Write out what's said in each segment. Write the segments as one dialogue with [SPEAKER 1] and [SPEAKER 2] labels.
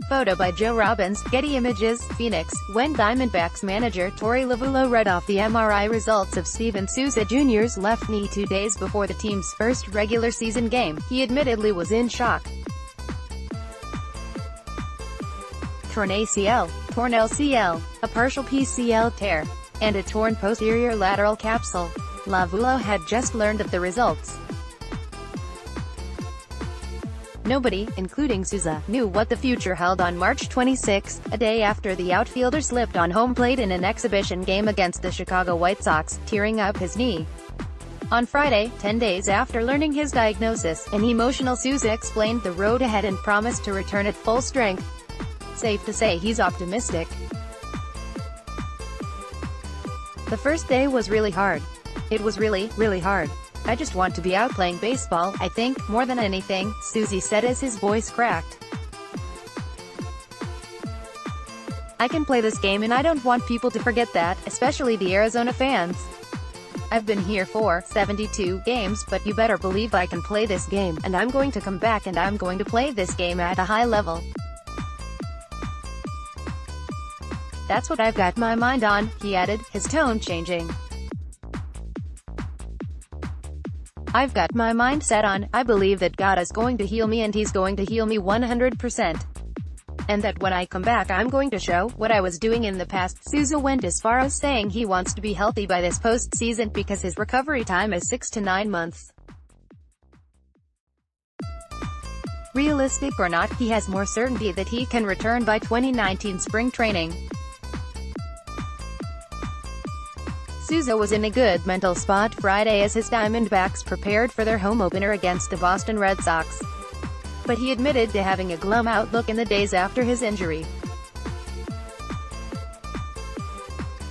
[SPEAKER 1] photo by Joe Robbins, Getty Images, Phoenix. When Diamondbacks manager Torey Lovullo read off the MRI results of Steven Souza Jr.'s left knee 2 days before the team's first regular season game, he admittedly was in shock. Torn ACL, torn LCL, a partial PCL tear, and a torn posterior lateral capsule. Lovullo had just learned of the results. Nobody, including Souza, knew what the future held on March 26, a day after the outfielder slipped on home plate in an exhibition game against the Chicago White Sox, tearing up his knee. On Friday, 10 days after learning his diagnosis, an emotional Souza explained the road ahead and promised to return at full strength. Safe to say he's optimistic. The first day was really hard. It was really hard. I just want to be out playing baseball, I think, more than anything, Souza said as his voice cracked. I can play this game and I don't want people to forget that, especially the Arizona fans. I've been here for 72 games, but you better believe I can play this game, and I'm going to come back and I'm going to play this game at a high level. That's what I've got my mind on, he added, his tone changing. I've got my mind set on, I believe that God is going to heal me and He's going to heal me 100%. And that when I come back I'm going to show what I was doing in the past. Souza went as far as saying he wants to be healthy by this postseason because his recovery time is 6 to 9 months. Realistic or not, he has more certainty that he can return by 2019 spring training. Souza was in a good mental spot Friday as his Diamondbacks prepared for their home opener against the Boston Red Sox. But he admitted to having a glum outlook in the days after his injury.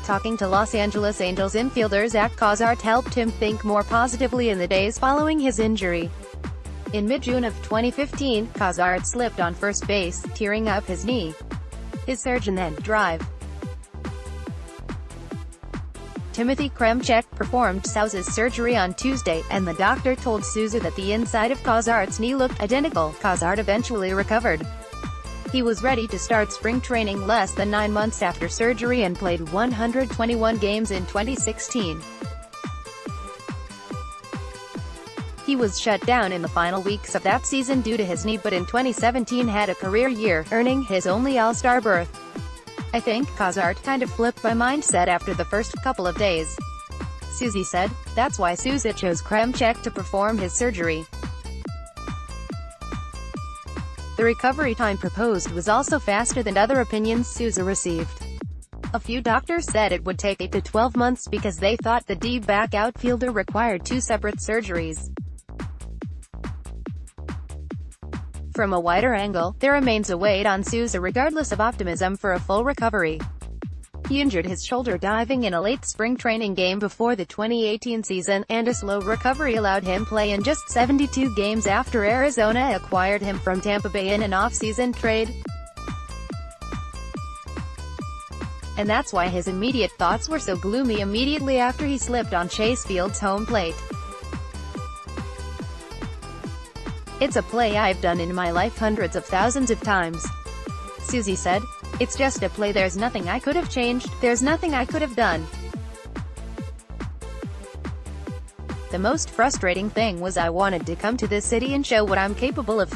[SPEAKER 1] Talking to Los Angeles Angels infielder Zach Cozart helped him think more positively in the days following his injury. In mid-June of 2015, Cozart slipped on first base, tearing up his knee. His surgeon then drive. Timothy Kremchek performed Souza's surgery on Tuesday, and the doctor told Souza that the inside of Cozart's knee looked identical. Cozart eventually recovered. He was ready to start spring training less than 9 months after surgery and played 121 games in 2016. He was shut down in the final weeks of that season due to his knee, but in 2017 had a career year, earning his only All-Star berth. I think Cozart kind of flipped my mindset after the first couple of days, Souza said. That's why Souza chose Kremchek to perform his surgery. The recovery time proposed was also faster than other opinions Souza received. A few doctors said it would take 8 to 12 months because they thought the D-back outfielder required 2 separate surgeries. From a wider angle, there remains a weight on Souza regardless of optimism for a full recovery. He injured his shoulder diving in a late spring training game before the 2018 season, and a slow recovery allowed him play in just 72 games after Arizona acquired him from Tampa Bay in an off-season trade. And that's why his immediate thoughts were so gloomy immediately after he slipped on Chase Field's home plate. It's a play I've done in my life hundreds of thousands of times, Souza said. It's just a play, there's nothing I could have changed, there's nothing I could have done. The most frustrating thing was I wanted to come to this city and show what I'm capable of.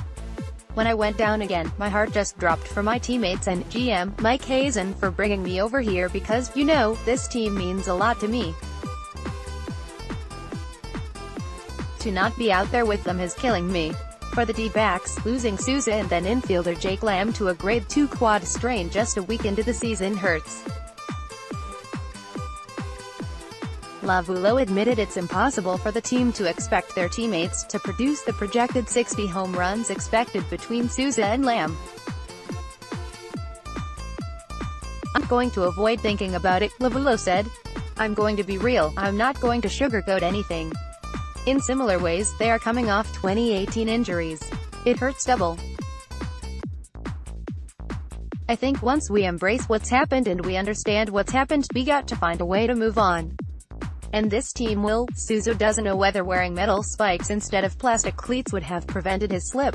[SPEAKER 1] When I went down again, my heart just dropped for my teammates and GM, Mike Hazen, for bringing me over here because, you know, this team means a lot to me. To not be out there with them is killing me. For the D-backs, losing Souza and then infielder Jake Lamb to a grade 2 quad strain just a week into the season hurts. Lovullo admitted it's impossible for the team to expect their teammates to produce the projected 60 home runs expected between Souza and Lamb. I'm going to avoid thinking about it, Lovullo said. I'm going to be real, I'm not going to sugarcoat anything. In similar ways, they are coming off 2018 injuries. It hurts double. I think once we embrace what's happened and we understand what's happened, we got to find a way to move on. And this team will. Souza doesn't know whether wearing metal spikes instead of plastic cleats would have prevented his slip.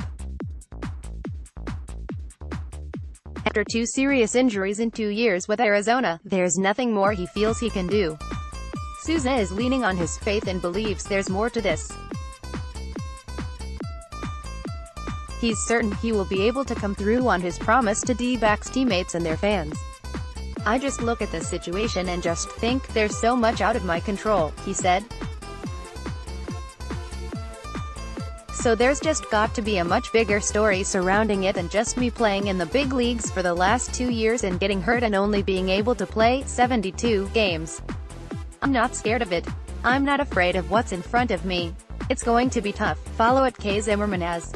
[SPEAKER 1] After 2 serious injuries in 2 years with Arizona, there's nothing more he feels he can do. Souza is leaning on his faith and believes there's more to this. He's certain he will be able to come through on his promise to D-backs teammates and their fans. "I just look at this situation and just think, there's so much out of my control," he said. "So there's just got to be a much bigger story surrounding it than just me playing in the big leagues for the last 2 years and getting hurt and only being able to play 72 games. I'm not scared of it. I'm not afraid of what's in front of me. It's going to be tough." Follow @KZimmerman as